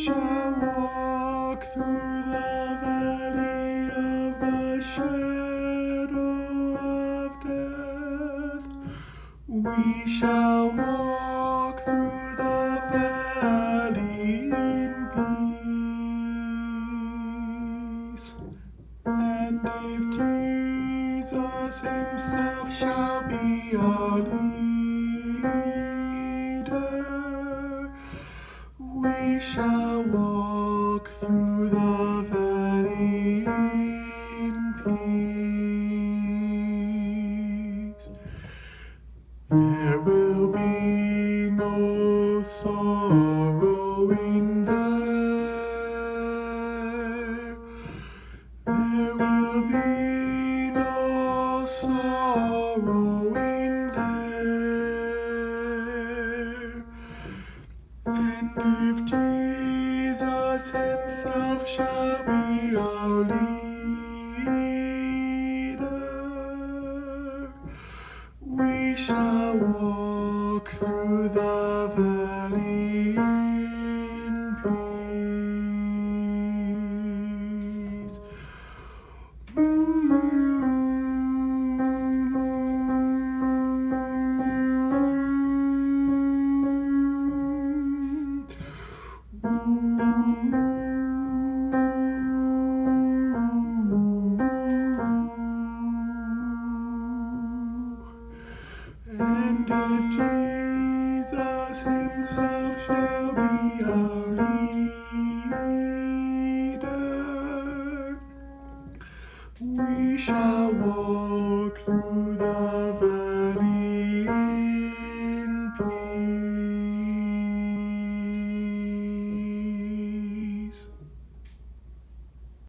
shall walk through the valley of the shadow of death. We shall walk through the valley in peace. And if Jesus himself shall be our leader, we shall walk through the valley in peace. There will be no sorrow in there. There will be no sorrow in there. And if Jesus himself shall be our leader, we shall walk through the valley in peace. And if Jesus himself shall be our